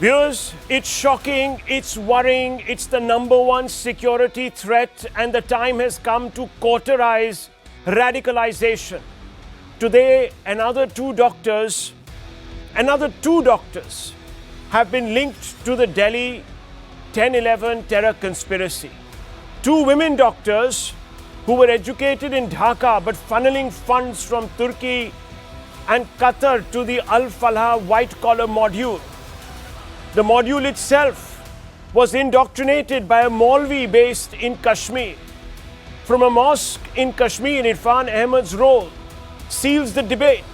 Viewers, it's shocking, it's worrying, it's the #1 security threat, and the time has come to cauterize radicalization. Today, another two doctors have been linked to the Delhi 10/11 terror conspiracy. Two women doctors who were educated in Dhaka but funneling funds from Turkey and Qatar to the Al-Falah white-collar module. The module itself was indoctrinated by a Maulvi based in Kashmir. From a mosque in Kashmir, Irfan Ahmad's role seals the debate.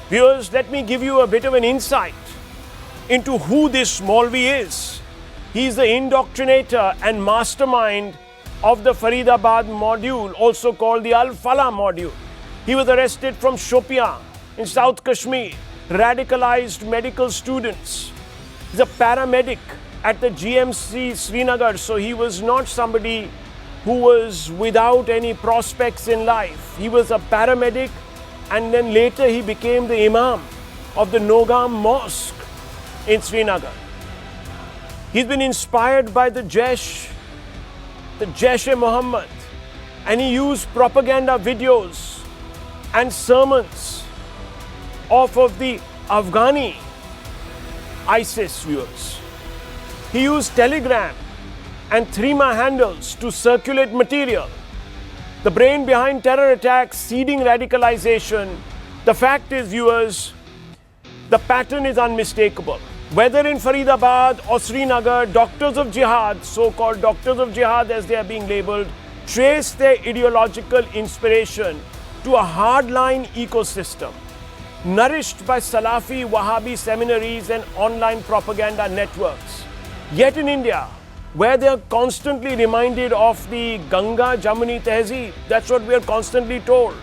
Viewers, let me give you a bit of an insight into who this Maulvi is. He is the indoctrinator and mastermind of the Faridabad module, also called the Al-Falah module. He was arrested from Shopian in South Kashmir, radicalized medical students. He's a paramedic at the GMC Srinagar, so he was not somebody who was without any prospects in life. He was a paramedic, and then later he became the imam of the Nogam Mosque in Srinagar. He's been inspired by the Jaish-e-Mohammed, and he used propaganda videos and sermons off of the Afghani ISIS viewers. He used Telegram and Threema handles to circulate material. The brain behind terror attacks, seeding radicalization. The fact is, viewers, the pattern is unmistakable. Whether in Faridabad or Srinagar, doctors of jihad, so-called doctors of jihad as they are being labeled, trace their ideological inspiration to a hardline ecosystem nourished by Salafi Wahhabi seminaries and online propaganda networks. Yet in India, where they are constantly reminded of the Ganga Jamuni Tehzeeb, that's what we are constantly told,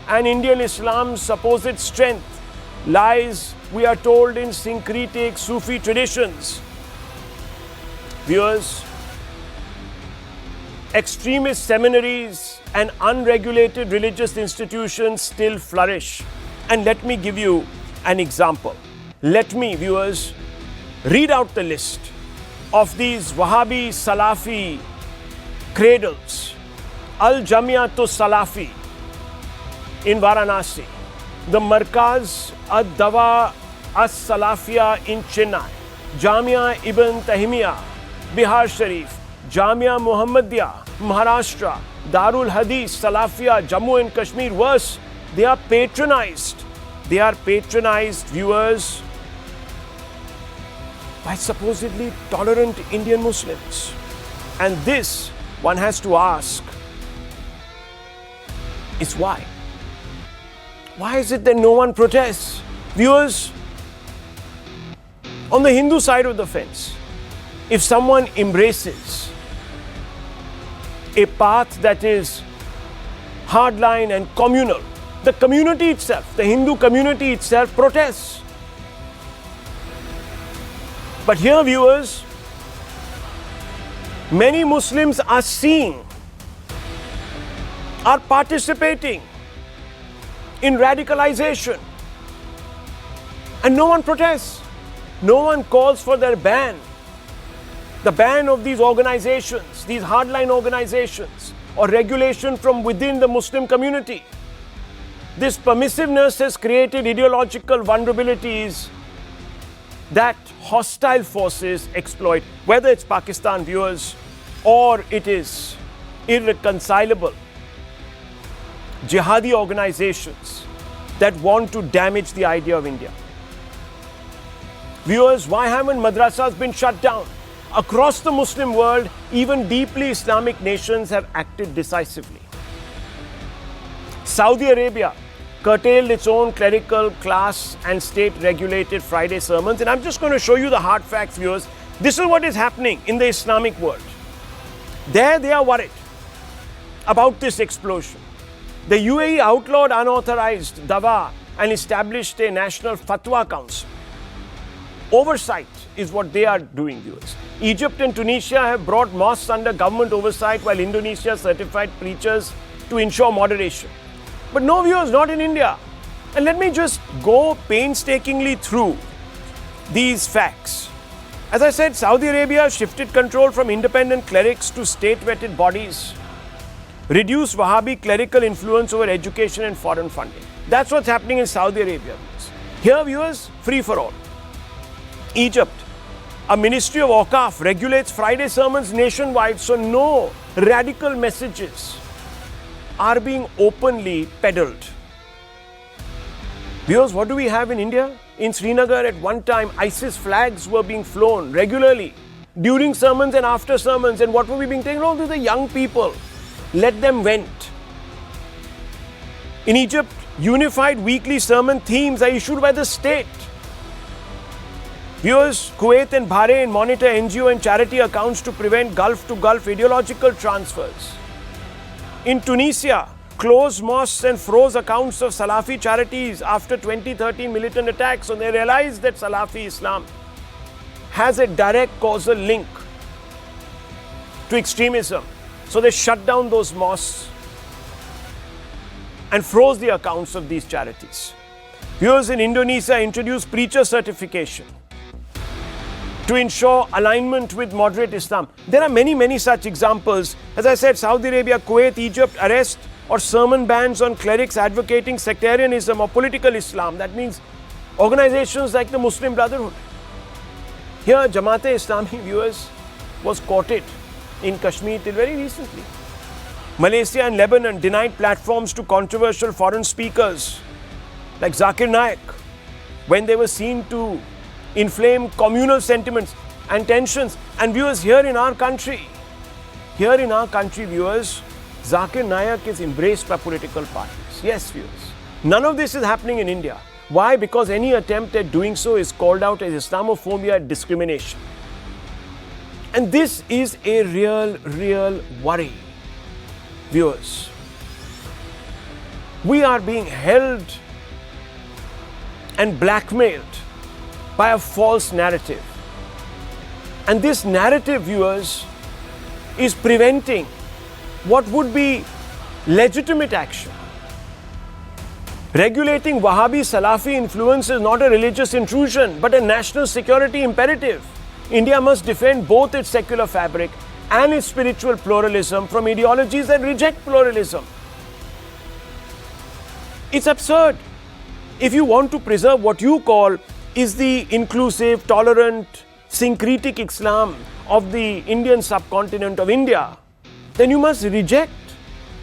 and Indian Islam's supposed strength lies, we are told, in syncretic Sufi traditions. Viewers, extremist seminaries and unregulated religious institutions still flourish. And let me give you an example. Let me, viewers, read out the list of these Wahhabi Salafi cradles. Al-Jamiatul Salafi in Varanasi, the Markaz Ad-Dawa As-Salafiya in Chennai, Jamia Ibn Tahimiyya, Bihar Sharif, Jamia Muhammadiyya, Maharashtra, Darul Hadith Salafiya, Jammu and Kashmir. Worse, they are patronized, viewers, by supposedly tolerant Indian Muslims. And this, one has to ask, is why? Why is it that no one protests? Viewers, on the Hindu side of the fence, if someone embraces a path that is hardline and communal, the community itself, the Hindu community itself protests. But here, viewers, many Muslims are seeing, are participating in radicalization, and no one protests. No one calls for their ban, the ban of these organizations, these hardline organizations, or regulation from within the Muslim community. This permissiveness has created ideological vulnerabilities that hostile forces exploit, whether it's Pakistan, viewers, or it is irreconcilable jihadi organizations that want to damage the idea of India. Viewers, why haven't madrasas been shut down? Across the Muslim world, even deeply Islamic nations have acted decisively. Saudi Arabia curtailed its own clerical, class and state-regulated Friday sermons. And I'm just going to show you the hard facts, viewers. This is what is happening in the Islamic world. There they are worried about this explosion. The UAE outlawed unauthorized dawa and established a national fatwa council. Oversight is what they are doing, viewers. Egypt and Tunisia have brought mosques under government oversight, while Indonesia certified preachers to ensure moderation. But no, viewers, not in India. And let me just go painstakingly through these facts. As I said, Saudi Arabia shifted control from independent clerics to state-vetted bodies, reduced Wahhabi clerical influence over education and foreign funding. That's what's happening in Saudi Arabia. Here, viewers, free for all. Egypt, a ministry of Awqaf regulates Friday sermons nationwide, so no radical messages are being openly peddled. Viewers, what do we have in India? In Srinagar, at one time, ISIS flags were being flown regularly during sermons and after sermons. And what were we being taken? Oh, to the young people. Let them vent. In Egypt, unified weekly sermon themes are issued by the state. Viewers, Kuwait and Bahrain monitor NGO and charity accounts to prevent Gulf-to-Gulf ideological transfers. In Tunisia, closed mosques and froze accounts of Salafi charities after 2013 militant attacks. So they realized that Salafi Islam has a direct causal link to extremism. So they shut down those mosques and froze the accounts of these charities. Viewers, in Indonesia introduced preacher certification to ensure alignment with moderate Islam. There are many such examples. As I said, Saudi Arabia, Kuwait, Egypt, arrest or sermon bans on clerics advocating sectarianism or political Islam. That means organizations like the Muslim Brotherhood. Here, Jamaat-e-Islami, viewers, was courted in Kashmir till very recently. Malaysia and Lebanon denied platforms to controversial foreign speakers like Zakir Naik when they were seen to inflame communal sentiments and tensions. And viewers, here in our country, viewers, Zakir Naik is embraced by political parties. Yes, viewers. None of this is happening in India. Why? Because any attempt at doing so is called out as Islamophobia, discrimination. And this is a real worry, viewers. We are being held and blackmailed by a false narrative. And this narrative, viewers, is preventing what would be legitimate action. Regulating Wahhabi Salafi influence is not a religious intrusion, but a national security imperative. India must defend both its secular fabric and its spiritual pluralism from ideologies that reject pluralism. It's absurd. If you want to preserve what you call is the inclusive, tolerant, syncretic Islam of the Indian subcontinent of India, then you must reject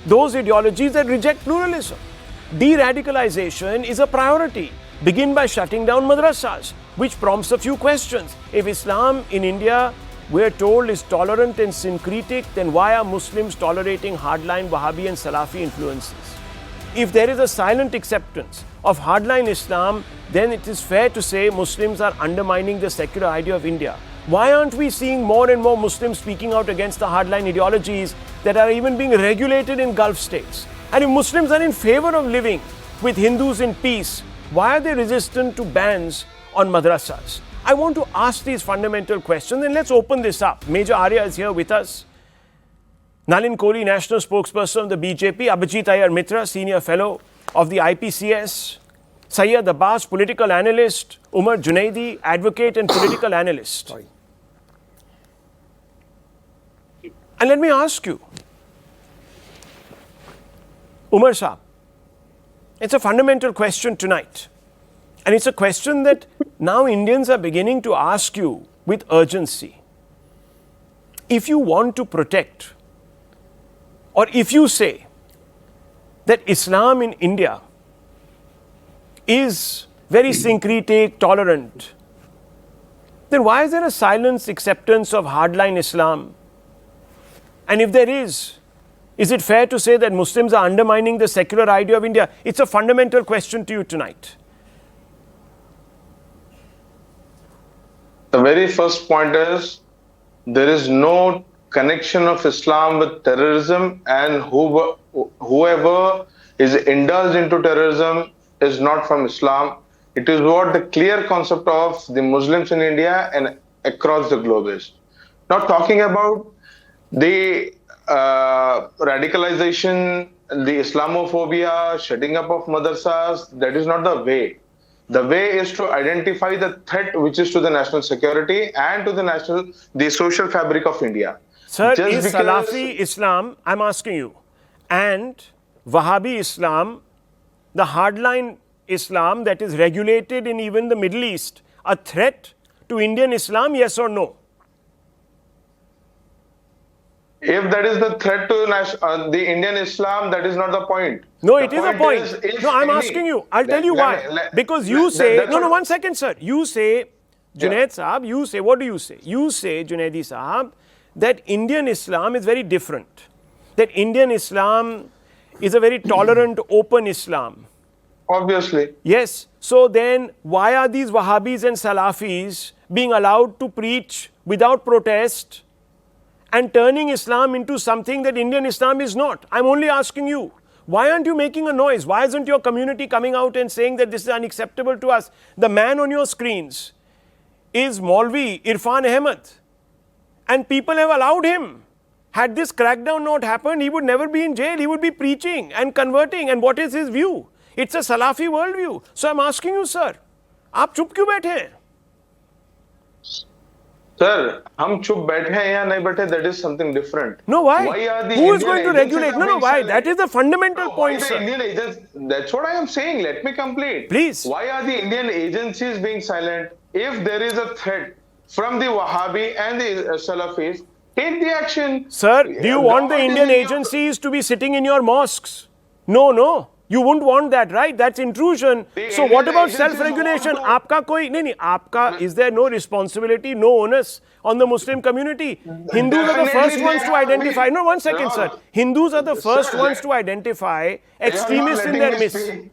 those ideologies that reject pluralism. De-radicalization is a priority. Begin by shutting down madrasas, which prompts a few questions. If Islam in India, we're told, is tolerant and syncretic, then why are Muslims tolerating hardline Wahhabi and Salafi influences? If there is a silent acceptance of hardline Islam, then it is fair to say Muslims are undermining the secular idea of India. Why aren't we seeing more and more Muslims speaking out against the hardline ideologies that are even being regulated in Gulf states? And if Muslims are in favor of living with Hindus in peace, why are they resistant to bans on madrasas? I want to ask these fundamental questions, and let's open this up. Major Arya is here with us. Nalin Kohli, National Spokesperson of the BJP. Abhijit Iyer Mitra, Senior Fellow of the IPCS. Syed Abbas, Political Analyst. Umar Junaidi, Advocate and Political Analyst. Sorry. And let me ask you, Umar Saab, it's a fundamental question tonight. And it's a question that now Indians are beginning to ask you with urgency. If you want to protect, or if you say that Islam in India is very syncretic, tolerant, then why is there a silent acceptance of hardline Islam? And if there is it fair to say that Muslims are undermining the secular idea of India? It's a fundamental question to you tonight. The very first point is there is no connection of Islam with terrorism, and whoever is indulged into terrorism is not from Islam. It is what the clear concept of the Muslims in India and across the globe is. Not talking about the radicalization, the Islamophobia, shutting up of madrasas, that is not the way. The way is to identify the threat which is to the national security and to the social fabric of India. Sir, Just is because Salafi Islam, I'm asking you, and Wahhabi Islam, the hardline Islam that is regulated in even the Middle East, a threat to Indian Islam, yes or no? if that is the threat to the Indian Islam, that is not the point. No, The it is a point. if No, I'm any- asking you. I'll tell let- you let why. me- let- Because you let- say, that's no, what- 1 second, sir. You say, Junaid Sahab, you say, what do you say? You say, Junaidi Sahab, that Indian Islam is very different. That Indian Islam is a very tolerant, open Islam. Obviously. Yes. So then, why are these Wahhabis and Salafis being allowed to preach without protest and turning Islam into something that Indian Islam is not? I'm only asking you. Why aren't you making a noise? Why isn't your community coming out and saying that this is unacceptable to us? The man on your screens is Maulvi Irfan Ahmed, and people have allowed him. Had this crackdown not happened, he would never be in jail. He would be preaching and converting. And what is his view? It's a Salafi worldview. So I'm asking you, sir, आप चुप क्यों बैठे हैं? Sir, हम चुप बैठे हैं या नहीं बैठे, that is something different. No, why? are the Who is Indian going to agencies regulate? are No, being why? silent? That is the fundamental Why point, the sir. Indian agents? That's what I am saying. Let me complete. Please. Why are the Indian agencies being silent? If there is a threat from the Wahhabi and the Salafis, take the action. Sir, do you want the Government is Indian in your- agencies to be sitting in your mosques? No, no. You wouldn't want that, right? That's intrusion. The So what Indian about agencies self-regulation? want to- आपका कोई नहीं नहीं आपका is there no responsibility, no onus on the Muslim community? Hindus are the Definitely first they ones to have identify. been. No, 1 second, sir. Hindus are the Sir, first ones let- to identify You are not extremists in letting their me midst. speak.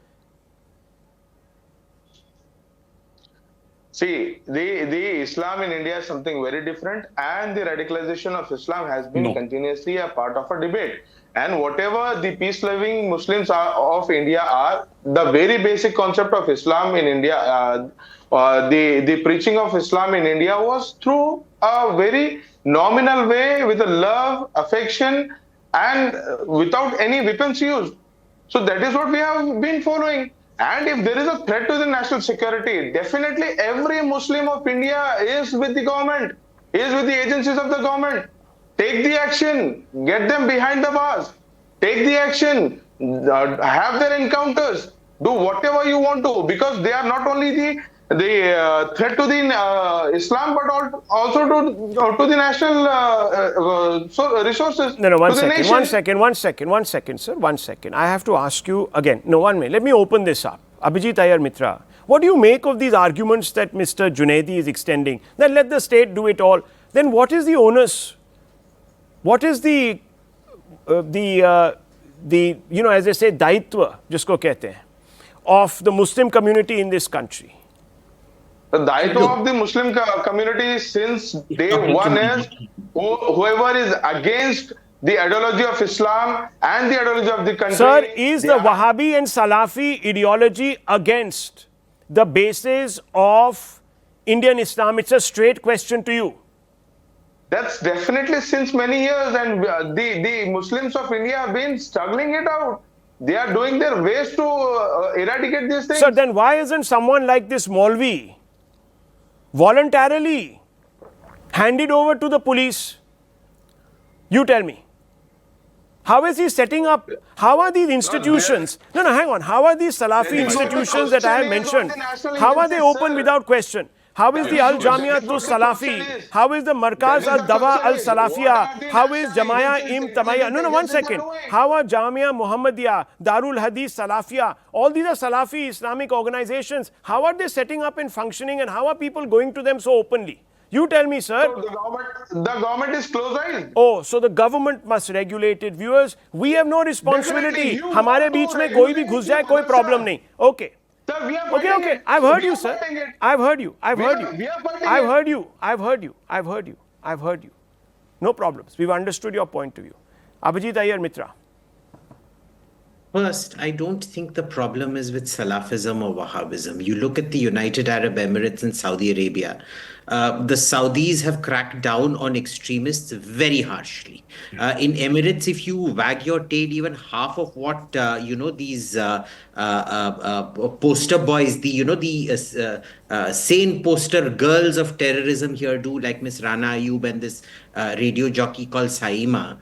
See, the Islam in India is something very different, and the radicalization of Islam has been continuously a part of a debate. And whatever the peace-loving Muslims of India are, the very basic concept of Islam in India, the preaching of Islam in India was through a very nominal way, with a love, affection, and without any weapons used. So that is what we have been following. And if there is a threat to the national security, definitely every Muslim of India is with the government, is with the agencies of the government. Take the action, get them behind the bars, take the action, have their encounters, do whatever you want to, because they are not only the threat to the Islam, but also to the national resources. No, no, to the nation. 1 second, sir, 1 second. I have to ask you again. No, 1 minute. Let me open this up. Abhijit Iyer Mitra, what do you make of these arguments that Mr. Junaidi is extending? Then let the state do it all. Then what is the onus? What is the as they say, daitva, जिसको कहते हैं, of the Muslim community in this country? The daitva of the Muslim community since day one is whoever is against the ideology of Islam and the ideology of the country. Sir, is the Wahhabi and Salafi ideology against the basis of Indian Islam? It's a straight question to you. That's definitely since many years, and the Muslims of India have been struggling it out. They are doing their ways to eradicate these things. So then why isn't someone like this Maulvi voluntarily handed over to the police? You tell me. How is he setting up? How are these institutions? No, hang on. How are these Salafi institutions that I have mentioned? How are they open without question? How is the Al Jamia to Salafi? How is the Markaz Al Dawa Al Salafia? How is Jamaya Im Tamaya? No, 1 second. How are Jamia Muhammadiyah, Darul Hadith Salafia? All these are Salafi Islamic organizations. How are they setting up and functioning, and how are people going to them so openly? You tell me, sir. So the government is close-eyed. Oh, so the government must regulate it. Viewers, we have no responsibility. Definitely, you हमारे want to बीच में कोई भी घुस जाए, कोई problem नहीं. Okay. Sir, we are Okay, fighting okay. it. I've heard We you, are sir. fighting it. I've heard you. I've We heard are- you. we are fighting I've it. heard you. I've heard you. I've heard you. I've heard you. No problems. We've understood your point of view. Abhijit Iyer Mitra. First, I don't think the problem is with Salafism or Wahhabism. You look at the United Arab Emirates and Saudi Arabia. The Saudis have cracked down on extremists very harshly. In Emirates, if you wag your tail, even half of what these poster boys, sane poster girls of terrorism here do, like Miss Rana Ayub and this radio jockey called Saima.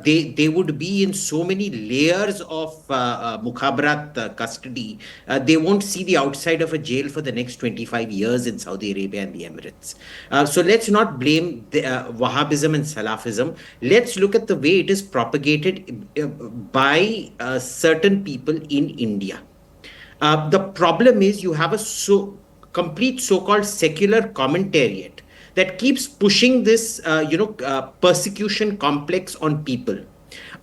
They would be in so many layers of mukhabarat custody. They won't see the outside of a jail for the next 25 years in Saudi Arabia and the Emirates. So let's not blame Wahhabism and Salafism. Let's look at the way it is propagated by certain people in India. The problem is you have a complete so-called secular commentariat that keeps pushing this, persecution complex on people.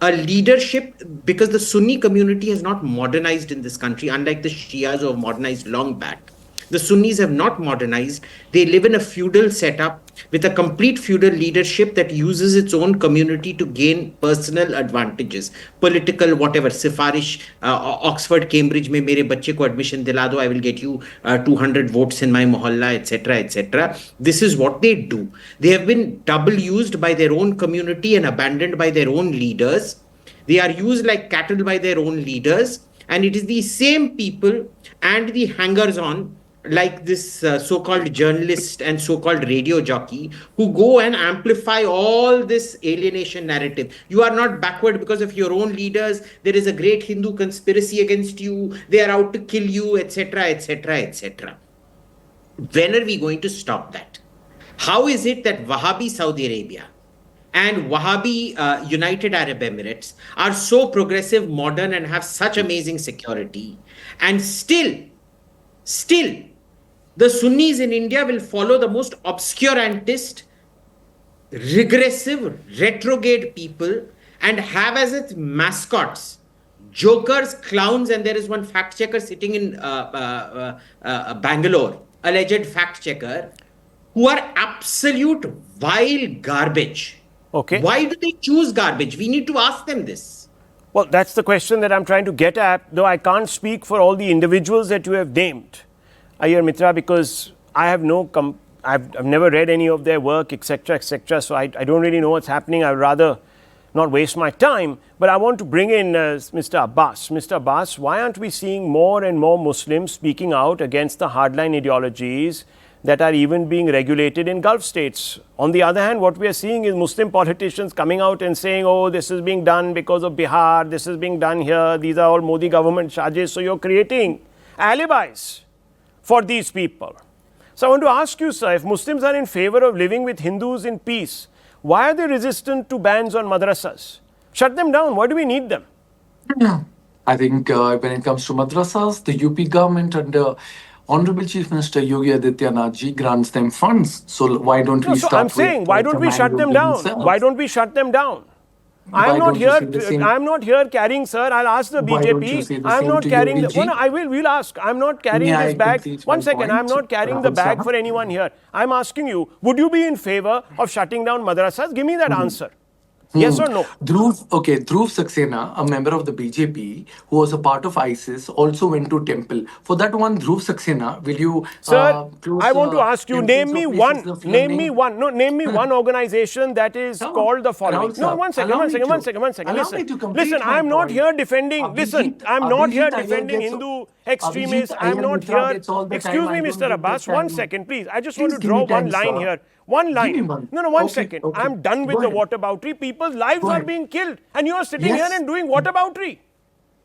A leadership, because the Sunni community has not modernized in this country, unlike the Shias who have modernized long back. The Sunnis have not modernized. They live in a feudal setup with a complete feudal leadership that uses its own community to gain personal advantages, political, whatever, sifarish, Oxford, Cambridge, mein mere bacche ko admission dila do, I will get you 200 votes in my mohalla, etc., etc. This is what they do. They have been double used by their own community and abandoned by their own leaders. They are used like cattle by their own leaders. And it is the same people and the hangers on like this so-called journalist and so-called radio jockey who go and amplify all this alienation narrative. You are not backward because of your own leaders. There is a great Hindu conspiracy against you. They are out to kill you, etc., etc., etc. When are we going to stop that? How is it that Wahhabi Saudi Arabia and Wahhabi United Arab Emirates are so progressive, modern, and have such amazing security, and still, the Sunnis in India will follow the most obscurantist, regressive, retrograde people and have as its mascots jokers, clowns, and there is one fact checker sitting in Bangalore, alleged fact checker, who are absolute vile garbage. Okay. Why do they choose garbage? We need to ask them this. Well, that's the question that I'm trying to get at, though I can't speak for all the individuals that you have named, Ayyar Mitra, because I have I've never read any of their work, etc., etc. So I don't really know what's happening. I'd rather not waste my time. But I want to bring in Mr. Abbas. Mr. Abbas, why aren't we seeing more and more Muslims speaking out against the hardline ideologies that are even being regulated in Gulf states? On the other hand, what we are seeing is Muslim politicians coming out and saying, oh, this is being done because of Bihar, this is being done here, these are all Modi government charges. So you're creating alibis for these people. So I want to ask you, sir, if Muslims are in favor of living with Hindus in peace, why are they resistant to bans on madrasas? Shut them down. Why do we need them? I think when it comes to madrasas, the UP government under Honorable Chief Minister Yogi Adityanath ji grants them funds. So why don't we So start I'm saying, with why don't we shut them down? Why don't we shut them down? I'm not here carrying, sir. I'll ask the BJP. I'm not carrying the. Well, no, we'll ask. I'm not carrying this bag. One second. I'm not carrying the bag for anyone here. I'm asking you, would you be in favor of shutting down madrasas? Give me that answer. Yes or no? Dhruv Saxena, a member of the BJP who was a part of ISIS, also went to temple. For that one, Dhruv Saxena, will you, sir? I want to ask you. Name me one. No, name me one organization that is called the following. No, one second. Listen, I'm not here defending. Listen, I'm not here defending Hindu extremists. I'm not here. Excuse me, Mr. Abbas. 1 second, please. I just want to draw one line here. One line. No, 1 second. I'm done with the whataboutery. People's lives are being killed. And you are sitting here and doing whataboutery.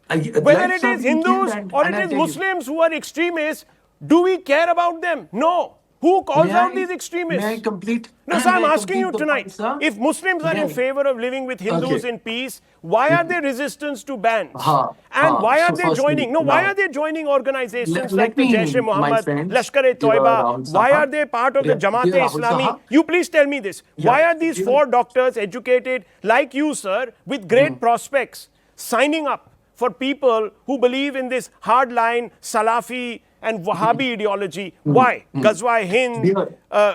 Whether it is Hindus or it is Muslims who are extremists, do we care about them? No. Who calls out these extremists? May I complete? No, sir, I'm asking you tonight. If Muslims are in favor of living with Hindus in peace, why are they resistant to bans? And why are they joining? No, why are they joining organizations like the Jaish-e-Mohammed, Lashkar-e-Toiba? Why are they part of the Jamaat-e-Islami? You please tell me this. Why are these 4 doctors educated like you, sir, with great prospects, signing up for people who believe in this hardline Salafi and Wahhabi ideology. Why? Ghazwa Hind, Dear,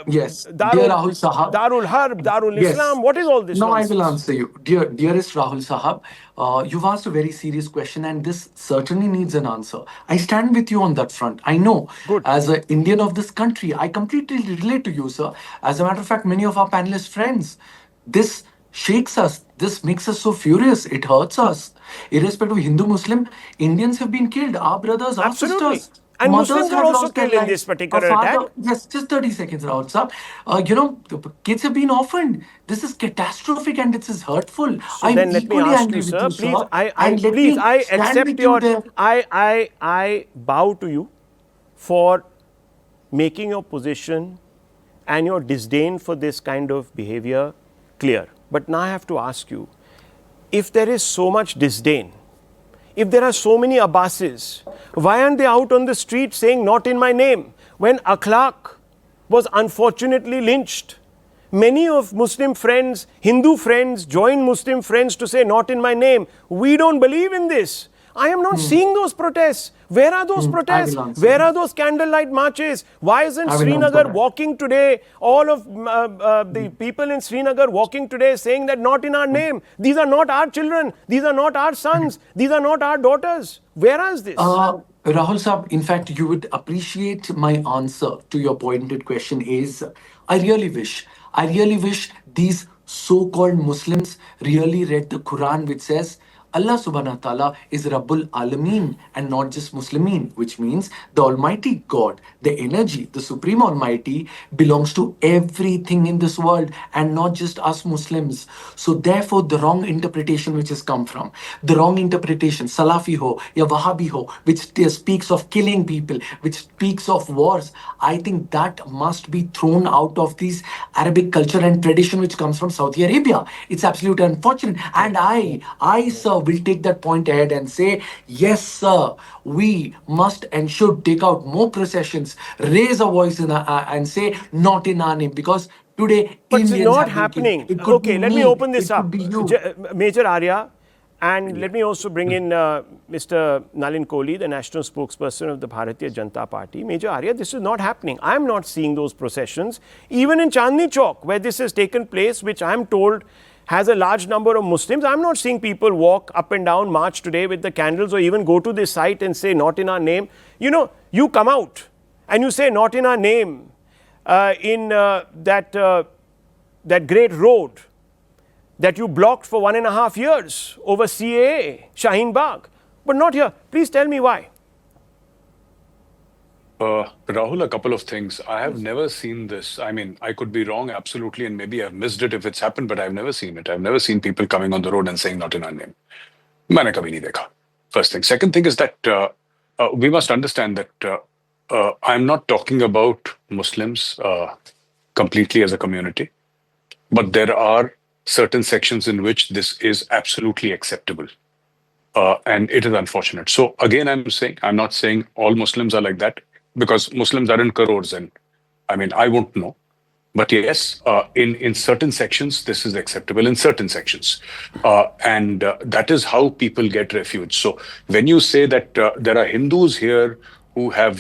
yes, dear Darul, Rahul Sahab. Darul Harb, Darul Yes. Islam. What is all this Now I nonsense? will answer you. Dearest Rahul Sahab, you've asked a very serious question and this certainly needs an answer. I stand with you on that front. I know, Good. as an Indian of this country, I completely relate to you, sir. As a matter of fact, many of our panelist friends, this shakes us. This makes us so furious. It hurts us. Irrespective of Hindu, Muslim, Indians have been killed. Our brothers, our Absolutely. sisters. And Mothers Muslims are have also lost their killed in this lives. A particular attack. father, yes, just 30 seconds, Rahul Saab. The kids have been orphaned. This is catastrophic and this is hurtful. So I'm then let me equally ask angry you, with sir, you, please, sir. And let please, me I stand accept with you your, there. I bow to you for making your position and your disdain for this kind of behavior clear. But now I have to ask you, if there is so much disdain, if there are so many Abbasis, why aren't they out on the street saying not in my name? When Akhlaq was unfortunately lynched, many of Muslim friends, Hindu friends joined Muslim friends to say not in my name. We don't believe in this. I am not seeing those protests. Where are those protests? answer Where you. are those candlelight marches? Why isn't I will answer Srinagar that. walking today? All of the people in Srinagar walking today saying that not in our name. These are not our children. These are not our sons. These are not our daughters. Where is this? Rahul Saab, in fact, you would appreciate my answer to your pointed question is I really wish these so-called Muslims really read the Quran, which says Allah subhanahu wa ta'ala is Rabbul Alameen and not just Muslimin, which means the Almighty God, the energy, the Supreme Almighty belongs to everything in this world and not just us Muslims. So therefore, the wrong interpretation which has come from, the wrong interpretation, Salafi ho, ya Wahhabi ho, which speaks of killing people, which speaks of wars, I think that must be thrown out of these Arabic culture and tradition which comes from Saudi Arabia. It's absolutely unfortunate. And sir, will take that point ahead and say, yes, sir, we must and should take out more processions, raise a voice and say, not in our name, because today But it's Indians not have been killed. happening. It could be Okay, let me me, open this it could up. be you. Major Arya, and let me also bring in Mr. Nalin Kohli, the national spokesperson of the Bharatiya Janata Party. Major Arya, this is not happening. I am not seeing those processions. Even in Chandni Chowk, where this has taken place, which I am told has a large number of Muslims, I'm not seeing people walk up and down, march today with the candles, or even go to this site and say, not in our name. You know, you come out and you say, not in our name, in that great road that you blocked for 1.5 years over CAA, Shaheen Bagh, but not here. Please tell me why. Rahul, a couple of things. I have never seen this. I mean, I could be wrong, absolutely, and maybe I've missed it if it's happened, but I've never seen it. I've never seen people coming on the road and saying not in our name. मैंने कभी नहीं देखा. First thing. Second thing is that we must understand that I'm not talking about Muslims completely as a community, but there are certain sections in which this is absolutely acceptable. And it is unfortunate. So again, I'm not saying all Muslims are like that, because Muslims are in crores, and I mean, I won't know. But yes, in certain sections, this is acceptable in certain sections. And that is how people get refuge. So when you say that there are Hindus here who have,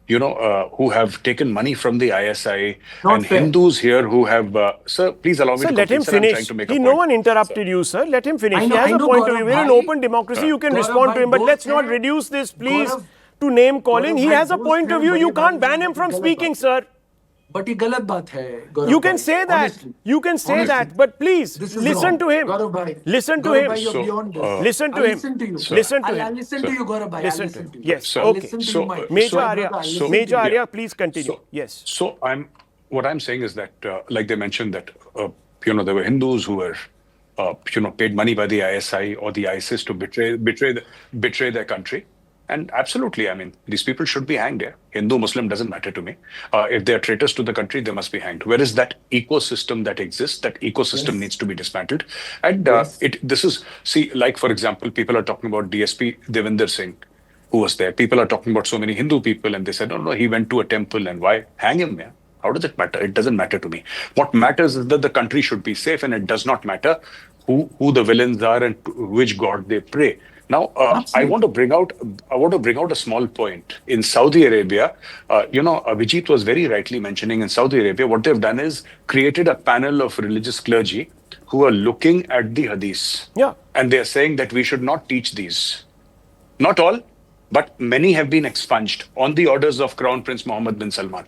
who have taken money from the ISI, Not and fair. Hindus here who have, sir, please allow me Sir, to let him complete. Sir, I'm trying finish. to make a No point. one interrupted you, sir. Let him finish. I He know- has I a know, point of Gaurav view. We're in an bhai. open democracy. You can Gaurav respond to bhai, him. But both let's not hai. reduce this, please, Gaurav- to name calling. Gaurav He bhai, has a both point of hai, view. You bade can't bhai, ban him ye from galat speaking, baat hai. sir. But ये गलत बात है, Gaurav You can bhai. say that. Honestly. You can say Honestly. that. But please, This is listen wrong. to him. Gaurav bhai. Listen to Gaurav him. bhai, you're So, beyond this. Listen to I'll him. listen to you. Listen to I'll him. listen to you, Gaurav bhai. I'll Listen to listen him. to you. Yes. I'll Okay. listen to So, you, my Major my Arya. brother. I'll listen Major to you. Arya, please continue. Yes. So what I'm saying is that, like they mentioned that, there were Hindus who were, paid money by the ISI or the ISIS to betray their country. And absolutely, I mean, these people should be hanged. Yeah? Hindu, Muslim doesn't matter to me. If they are traitors to the country, they must be hanged. Where is that ecosystem that exists? That ecosystem Yes. needs to be dismantled. And Yes. like for example, people are talking about DSP Devinder Singh, who was there. People are talking about so many Hindu people, and they said, no, he went to a temple, and why hang him? Yeah? How does it matter? It doesn't matter to me. What matters is that the country should be safe, and it does not matter who the villains are and to which god they pray. Now, I Absolutely. want to bring out a small point. In Saudi Arabia, Vijit was very rightly mentioning in Saudi Arabia, what they've done is created a panel of religious clergy who are looking at the hadiths. Yeah. And they are saying that we should not teach these. Not all, but many have been expunged on the orders of Crown Prince Mohammed bin Salman.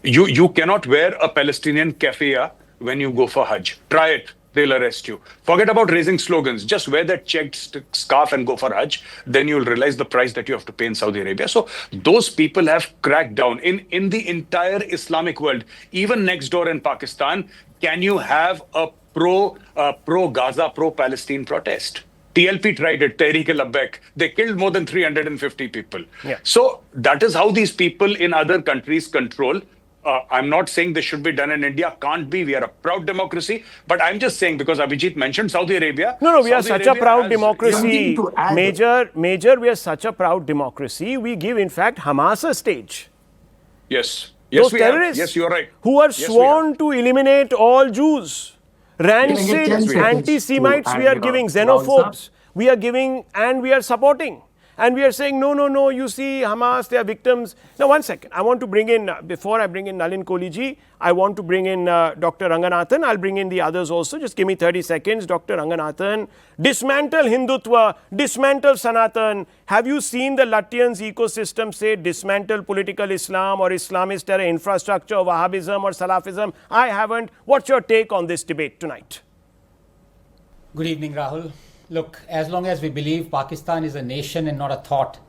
You cannot wear a Palestinian keffiyeh when you go for Hajj. Try it. They'll arrest you. Forget about raising slogans. Just wear that checked scarf and go for Hajj. Then you'll realize the price that you have to pay in Saudi Arabia. So those people have cracked down in the entire Islamic world. Even next door in Pakistan, can you have a pro Gaza, pro Palestine protest? TLP tried it, Tehreek-e-Labbaik. They killed more than 350 people. Yeah. So that is how these people in other countries control. I'm not saying this should be done in India. Can't be. We are a proud democracy. But I'm just saying, because Abhijit mentioned Saudi Arabia. No, we are Saudi such a Arabia proud has- democracy. Something to add. Major, we are such a proud democracy. We give, in fact, Hamas a stage. Yes. Yes, Those we have. terrorists Yes, you're right. who are Yes, we have. sworn to eliminate all Jews. Can I get Rancid 10 seconds anti-Semites to we are add giving, your rounds up? xenophobes we are giving, and we are supporting. And we are saying, no, you see, Hamas, they are victims. Now, one second. I want to bring in, before I bring in Nalin Koliji, I want to bring in Dr. Ranganathan. I'll bring in the others also. Just give me 30 seconds. Dr. Ranganathan, dismantle Hindutva, dismantle Sanatan. Have you seen the Latvians ecosystem say dismantle political Islam or Islamist terror infrastructure, Wahhabism or Salafism? I haven't. What's your take on this debate tonight? Good evening, Rahul. Look, as long as we believe Pakistan is a nation and not a thought,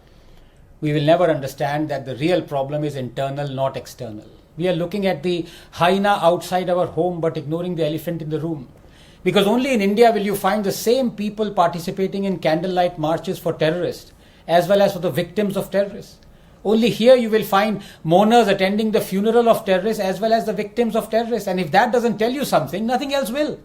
we will never understand that the real problem is internal, not external. We are looking at the hyena outside our home but ignoring the elephant in the room. Because only in India will you find the same people participating in candlelight marches for terrorists as well as for the victims of terrorists. Only here you will find mourners attending the funeral of terrorists as well as the victims of terrorists. And if that doesn't tell you something, nothing else will.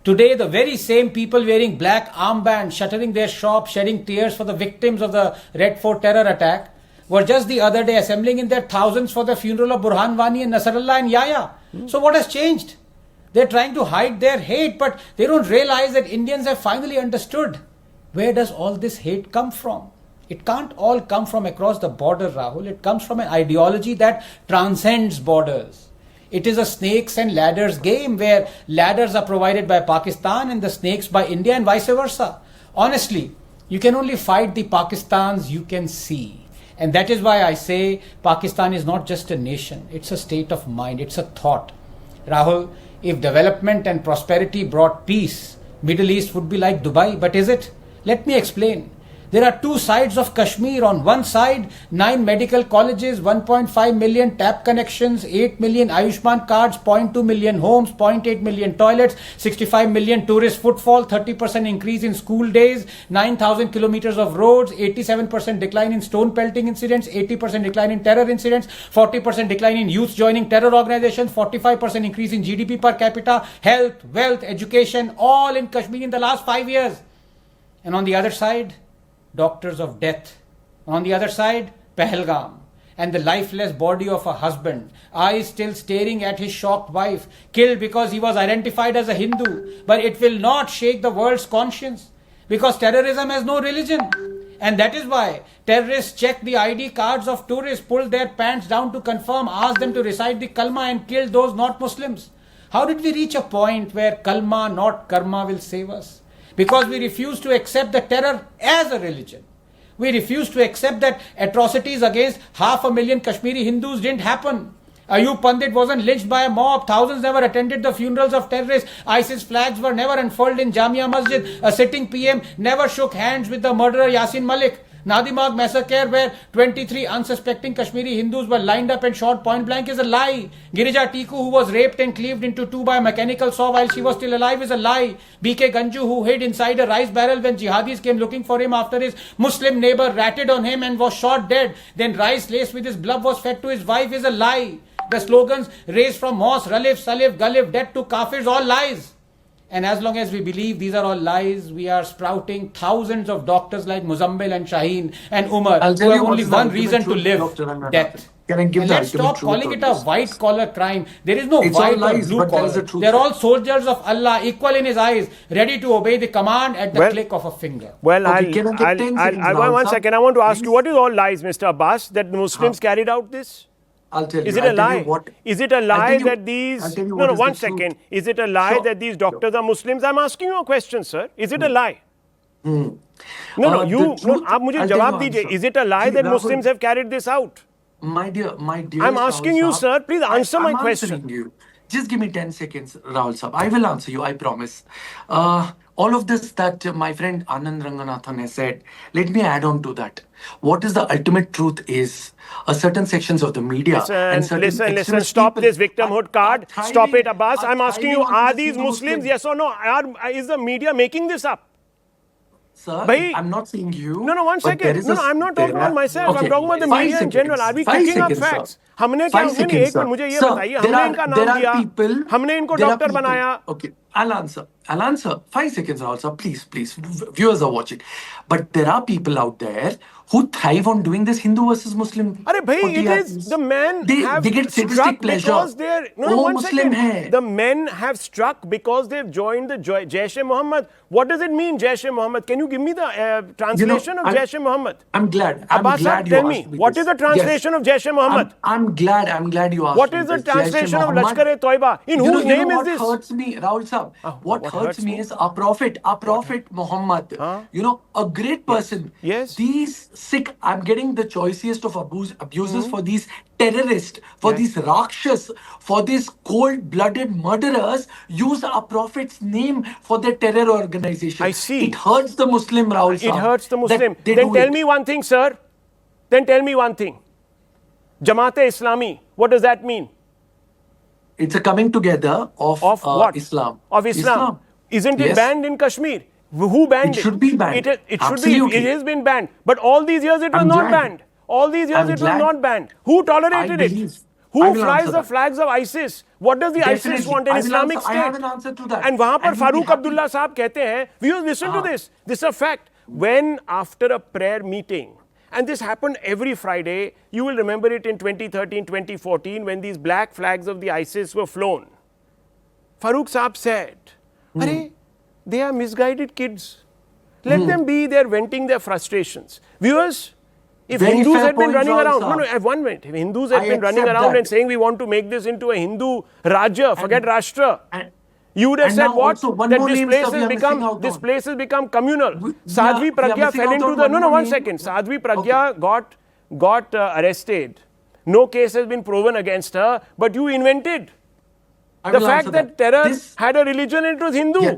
Today, the very same people wearing black armbands, shuttering their shops, shedding tears for the victims of the Red Fort terror attack, were just the other day assembling in their thousands for the funeral of Burhan Wani and Nasrallah and Yahya. So what has changed? They're trying to hide their hate, but they don't realize that Indians have finally understood. Where does all this hate come from? It can't all come from across the border, Rahul. It comes from an ideology that transcends borders. It is a snakes and ladders game where ladders are provided by Pakistan and the snakes by India and vice versa. Honestly, you can only fight the Pakistans you can see. And that is why I say Pakistan is not just a nation. It's a state of mind. It's a thought. Rahul, if development and prosperity brought peace, Middle East would be like Dubai. But is it? Let me explain. There are two sides of Kashmir. On one side, 9 medical colleges, 1.5 million tap connections, 8 million Ayushman cards, 0.2 million homes, 0.8 million toilets, 65 million tourist footfall, 30% increase in school days, 9,000 kilometers of roads, 87% decline in stone pelting incidents, 80% decline in terror incidents, 40% decline in youth joining terror organizations, 45% increase in GDP per capita, health, wealth, education, all in Kashmir in the last 5 years. And on the other side, doctors of death. On the other side, Pahalgam, and the lifeless body of a husband, eyes still staring at his shocked wife, killed because he was identified as a Hindu. But it will not shake the world's conscience, because terrorism has no religion. And that is why terrorists checked the ID cards of tourists, pulled their pants down to confirm, asked them to recite the kalma and killed those not Muslims. How did we reach a point where kalma, not karma, will save us? Because we refuse to accept the terror as a religion. We refuse to accept that atrocities against 500,000 Kashmiri Hindus didn't happen. Ayub Pandit wasn't lynched by a mob. Thousands never attended the funerals of terrorists. ISIS flags were never unfurled in Jamia Masjid. A sitting PM never shook hands with the murderer Yasin Malik. Nadimag massacre, where 23 unsuspecting Kashmiri Hindus were lined up and shot point blank, is a lie. Girija Tiku, who was raped and cleaved into two by a mechanical saw while she was still alive, is a lie. BK Ganju, who hid inside a rice barrel when jihadis came looking for him after his Muslim neighbor ratted on him and was shot dead, then rice laced with his blood was fed to his wife, is a lie. The slogans raised from Mos, Ralif, Salif, Galif, dead to Kafirs, all lies. And as long as we believe these are all lies, we are sprouting thousands of doctors like Muzammil and Shaheen and Umar, I'll who tell have you what only is the one ultimate reason to truth, live, Dr. Ranganathan. death. Can I give And the let's ultimate stop truth calling on it a this? white collar crime. There is no It's all white or lies, blue but there is collar. a truth They're there. all soldiers of Allah, equal in his eyes, ready to obey the command at the Well- click of a finger. Well, Okay, can I get 10 seconds, Rahul one sir? second. I want to ask you, Please. what is all lies, Mr. Abbas, that the Muslims carried out this? I'll tell Is you. it a I'll tell you lie? what. Is it a I'll lie tell you- that these... I'll tell you No, what no, is one the truth. second. Is it a lie Sure. that these doctors are Muslims? I'm asking you a question, sir. Is it a lie? No, The you... truth, No, आप मुझे I'll tell जवाब you दीजिए. answer. Is it a lie See, that Rahul, Muslims have carried this out? My dear, I'm asking you, sir. Please answer my I'm question. answering you. Just give me 10 seconds, Rahul Sahab. I will answer you, I promise. All of this that my friend Anand Ranganathan has said, let me add on to that. What is the ultimate truth is certain sections of the media and certain Listen. extremist Stop people this victimhood card. are Stop it, thriving- Abbas. I'm asking you, thriving on are this these Muslims? Hindu-Muslim. Yes or no? Is the media making this up? Sir, Bhai- I'm not saying you. No, one but there second. is No, a- I'm not talking there about are- myself. I'm Okay, talking about the 5 media in general. Are we seconds, 5 kicking up seconds, sir. facts? हमने क्या 5 नहीं, seconds, एक minute sir. मुझे ये Sir, बताइए, there हमने are- इनका there नाम are दिया, people- हमने इनको there are डॉक्टर people- बनाया. Okay, I'll answer. 5 seconds, also. Please. Viewers are watching. But there are people out there who thrive on doing this Hindu versus Muslim. अरे भाई, for it TRPs. is the men have they get struck sadistic pleasure. because they're Oh, one Muslim second. hai. The men have struck because they've joined the Jaish-e-Mohammed. What does it mean, Jaish-e-Mohammed? Can you give me the translation of Jaish-e-Mohammed? I'm glad. Abbas, glad tell you me, asked me what this. is the translation Yes. of Jaish-e-Mohammed? I'm glad you asked What me is the this. translation of Jaish-e-Mohammed. Lashkar-e-Toiba? In You know- whose you know name is what this? hurts me, Rahul Sahab? what what hurts hurts me me? is our prophet Muhammad. You know, a great person. Yes. These sick, I'm getting the choicest of abuses for these terrorists, for these rakshas, for these cold-blooded murderers, use our prophet's name for their terror organization. I see. It hurts the Muslim, Rahul It Sahab, hurts the that Muslim. they Then do tell it. me one thing, sir. Then tell me one thing. Jamaat-e-Islami, what does that mean? It's a coming together of what? Islam. Of Islam. Isn't it Yes. banned in Kashmir? Who banned it? It should be banned. It should Absolutely. be. It has been banned. But all these years it was I'm not glad. banned. All these years I'm it was glad. not banned. Who tolerated I it? believe- Who I will flies answer the that. flags of ISIS? What does the ISIS Definitely. want? An I will Islamic answer- I state? have an answer to that. And वहां पर And we'll be Farooq happy. Abdullah साहब कहते हैं, viewers, listen to this. This is a fact. When after a prayer meeting, and this happened every Friday, you will remember it in 2013, 2014, when these black flags of the ISIS were flown. Farooq Saab said, Arey, they are misguided kids. Let them be there venting their frustrations. Viewers, if Very Hindus fair had been point, running Rahul around, Saab. 1 minute, if Hindus had I been running accept around that. and saying we want to make this into a Hindu Rajya, forget Rashtra, And- you would have and said now what? also one That more this name, place sir, we has are become missing out this on. place has become communal. We Sadhvi are Pragya missing fell out into on the one more one name. second. Sadhvi Pragya got arrested. No case has been proven against her, but you invented I the will fact answer that terror This- had a religion and it was Hindu. Yeah.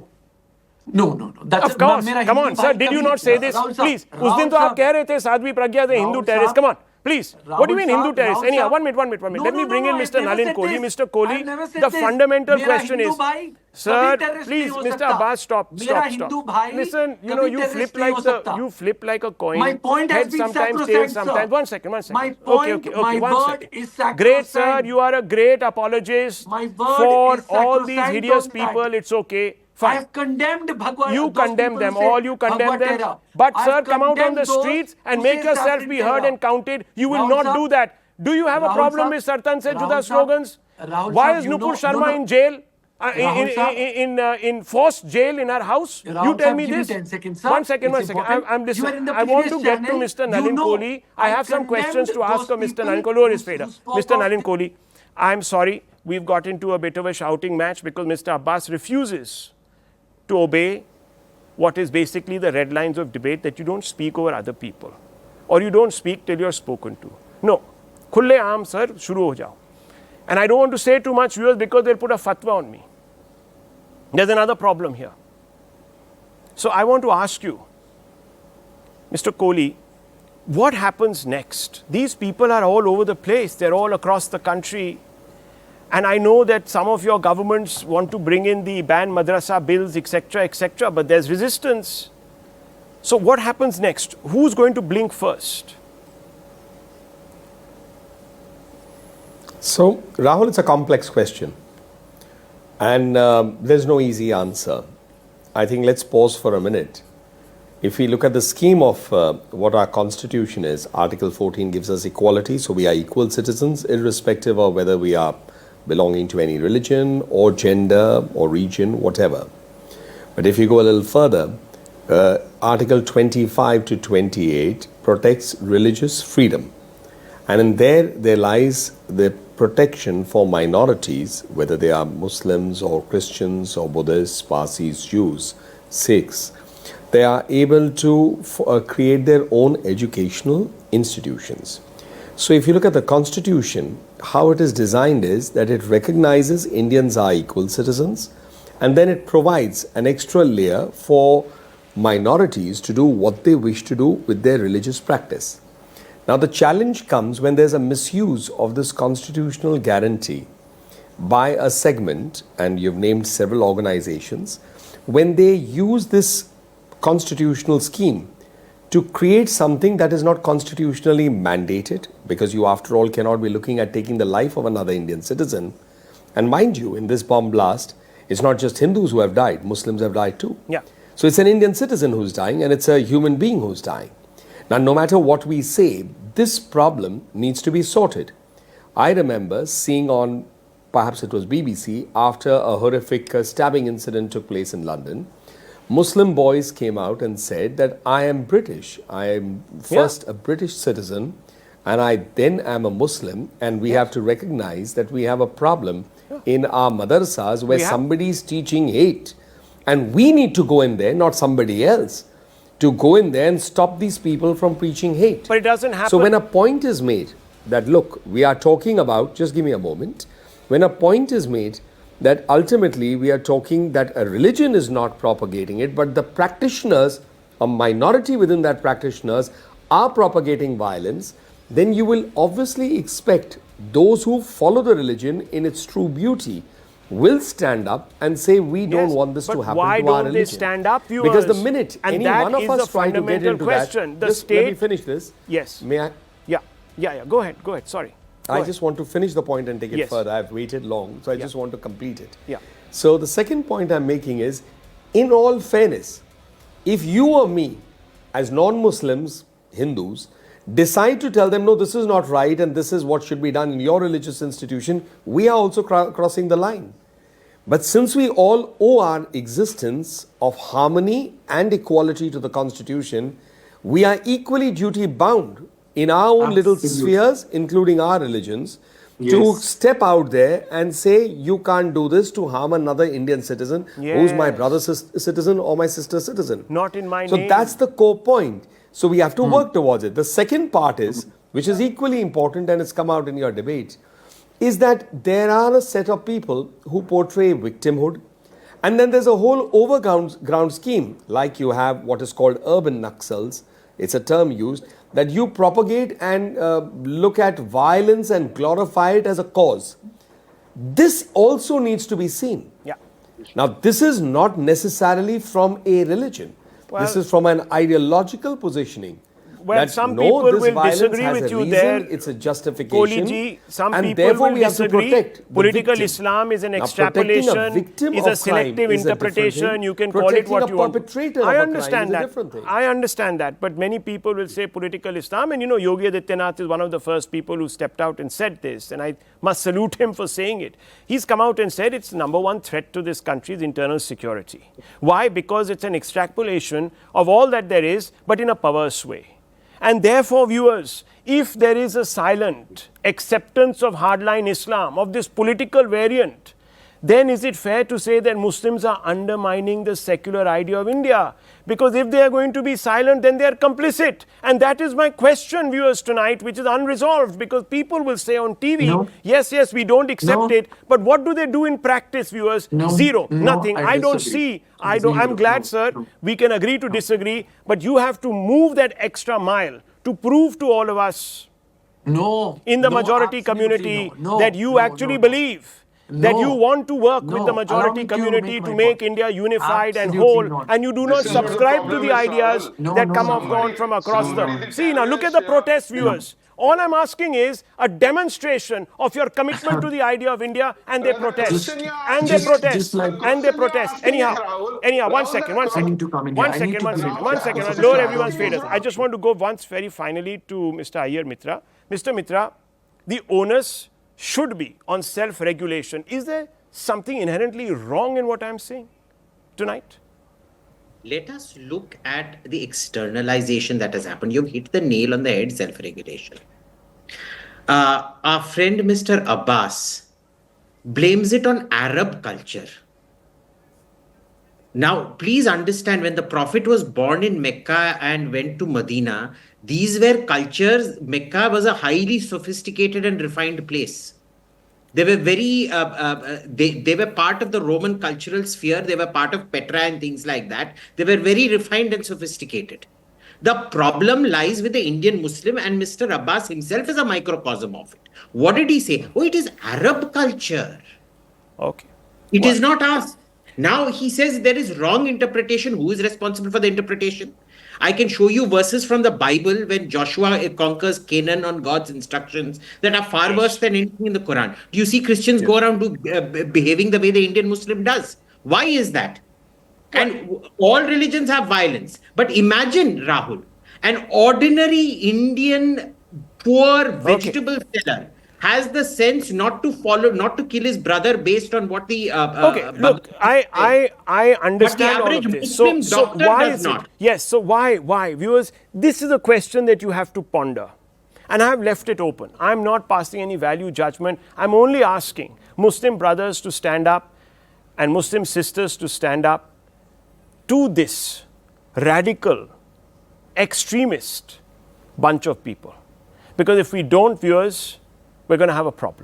No. That's Of course. मेरा Come Hindu on, sir. भाई Did you कभी- not say this? Rahul Saab, Please. उस दिन तो Rahul आप कह रहे थे Sadhvi Pragya the Hindu Rahul terrorist. Saab, Come on. Please. What do you mean Rahul Hindu Saab, terrorist? Rahul Anyhow, Saab. 1 minute. No, Let me no, bring no, in I've Mr. never Nalin said Kohli. this. Mr. Kohli, I've never said the this. fundamental मेरा question Hindu is, भाई sir, कभी terrorist please, नहीं हो Mr. सकता। Abbas, stop. मेरा हिंदू भाई Listen, you know, कभी you terrorist flip नहीं like हो the, सकता। you flip like a coin. My point has Head been sometimes, tail sacrosanct, sometimes. sir. 1 second. My Okay, point, my 1 word second. is sacrosanct. Great, sir. You are a great apologist My word for is all these sacrosanct hideous on that. people. It's okay. I Fine. have condemned Bhagwan. You those condemn people them, who say all you condemn Bhagwan them. terror. But I sir, have come out on condemned the those streets and who make say yourself Sartan be heard terror. and counted. You will Rahul not Saab, do that. Do you have a Rahul problem Saab, with Sartan Se Juda Rahul Saab, slogans? Rahul Why Saab, is you Nupur know- Sharma no, no. in jail? Rahul Saab, In forced jail in our house? Rahul You tell Saab, me give me this. 10 seconds, sir. 1 second. It's important. I'm You listening. are in the I want to previous get to channel. Mr. You Nalin know, Kohli. I have some questions to condemned ask of those Mr. people Nalin Kohli. who Mr. spoke Nalin of Kohli, I'm sorry. We've got into a bit of a shouting match because Mr. Abbas refuses to obey what is basically the red lines of debate, that you don't speak over other people or you don't speak till you're spoken to. No. Khulle aam, sir, shuru ho jao. And I don't want to say too much, viewers, because they'll put a fatwa on me. There's another problem here. So I want to ask you, Mr. Kohli, what happens next? These people are all over the place. They're all across the country. And I know that some of your governments want to bring in the ban madrasa bills, etc., but there's resistance. So what happens next? Who's going to blink first? So, Rahul, it's a complex question. And there's no easy answer. I think let's pause for a minute. if we look at the scheme of what our constitution is, Article 14 gives us equality, so we are equal citizens irrespective of whether we are belonging to any religion or gender or region, whatever. But if you go a little further, Article 25 to 28 protects religious freedom. And in there lies the protection for minorities, whether they are Muslims or Christians or Buddhists, Parsis, Jews, Sikhs. They are able to create their own educational institutions. So if you look at the Constitution, how it is designed is that it recognizes Indians are equal citizens, and then it provides an extra layer for minorities to do what they wish to do with their religious practice. Now the challenge comes when there's a misuse of this constitutional guarantee by a segment, and you've named several organizations, when they use this constitutional scheme to create something that is not constitutionally mandated, because you after all cannot be looking at taking the life of another Indian citizen. And mind you, in this bomb blast, it's not just Hindus who have died, Muslims have died too. Yeah. So it's an Indian citizen who's dying, and it's a human being who's dying. Now, no matter what we say, this problem needs to be sorted. I remember seeing on, perhaps it was BBC, after a horrific stabbing incident took place in London, Muslim boys came out and said that I am British. I am first a British citizen, and I then am a Muslim, and we have to recognize that we have a problem in our madrasas where somebody is teaching hate. And we need to go in there, not somebody else, to go in there and stop these people from preaching hate. But it doesn't happen. So when a point is made that, look, we are talking about, just give me a moment, when a point is made that ultimately we are talking that a religion is not propagating it, but the practitioners, a minority within that practitioners, are propagating violence, then you will obviously expect those who follow the religion in its true beauty will stand up and say, we don't want this to happen to our religion. Why don't they stand up, viewers? Because the minute any one of us try to get into question. that, just let me finish this. Yes. May I? Yeah. Go ahead. Sorry. I just want to finish the point and take it further. I've waited long, so I just want to complete it. Yeah. So the second point I'm making is, in all fairness, if you or me, as non-Muslims, Hindus, decide to tell them, no, this is not right and this is what should be done in your religious institution, we are also crossing the line. But since we all owe our existence of harmony and equality to the Constitution, we are equally duty bound in our own little spheres, including our religions, to step out there and say, you can't do this to harm another Indian citizen who's my brother's citizen or my sister's citizen. Not in my name. So that's the core point. So we have to work towards it. The second part is, which is equally important and it's come out in your debate, is that there are a set of people who portray victimhood, and then there's a whole overground scheme, like you have what is called urban Naxals. It's a term used, that you propagate and look at violence and glorify it as a cause. This also needs to be seen. Yeah. Now, this is not necessarily from a religion. This is from an ideological positioning. Well, some people will disagree with you there. It's a justification. Kohli, some and people therefore will we have to disagree. protect Political victim. Islam is an Now, extrapolation, is a selective interpretation. You can call it what you want. I understand that. I understand that. But many people will say political Islam. And Yogi Adityanath is one of the first people who stepped out and said this. And I must salute him for saying it. He's come out and said it's the number one threat to this country's internal security. Why? Because it's an extrapolation of all that there is, but in a perverse way. And therefore, viewers, if there is a silent acceptance of hardline Islam, of this political variant, then is it fair to say that Muslims are undermining the secular idea of India? Because if they are going to be silent, then they are complicit. And that is my question, viewers, tonight, which is unresolved, because people will say on TV, yes, we don't accept it. But what do they do in practice, viewers? Zero, nothing. I don't see. I'm glad, sir, we can agree to disagree, but you have to move that extra mile to prove to all of us in the majority community that you actually believe. That you want to work with the majority community to make India unified and whole, and you do not subscribe to the ideas that come from across the... See, now look at the protest, viewers. All I'm asking is a demonstration of your commitment to the idea of India, and they protest. And they protest. And they protest. Anyhow, one second. I need to come in here. I need to give it. One second. This is Lower the everyone's idea. faders. I just want to go once very finally to Mr. Iyer Mitra. Mr. Mitra, the onus should be on self-regulation. Is there something inherently wrong in what I'm saying tonight? Let us look at the externalization that has happened. You've hit the nail on the head, self-regulation. Our friend Mr. Abbas blames it on Arab culture. Now, please understand, when the Prophet was born in Mecca and went to Medina, these were cultures. Mecca was a highly sophisticated and refined place. They were very, they were part of the Roman cultural sphere. They were part of Petra and things like that. They were very refined and sophisticated. The problem lies with the Indian Muslim, and Mr. Abbas himself is a microcosm of it. What did he say? Oh, it is Arab culture. Okay. It is not us. Now he says there is wrong interpretation. Who is responsible for the interpretation? I can show you verses from the Bible when Joshua conquers Canaan on God's instructions that are far worse than anything in the Quran. Do you see Christians go around behaving the way the Indian Muslim does? Why is that? And all religions have violence. But imagine, Rahul, an ordinary Indian poor vegetable seller has the sense not to follow, not to kill his brother based on what the Look, I understand all of this. Muslim So doctor why does is not. it? Yes. So why, viewers? This is a question that you have to ponder, and I have left it open. I'm not passing any value judgment. I'm only asking Muslim brothers to stand up and Muslim sisters to stand up to this radical, extremist bunch of people, because if we don't, viewers, we're going to have a problem.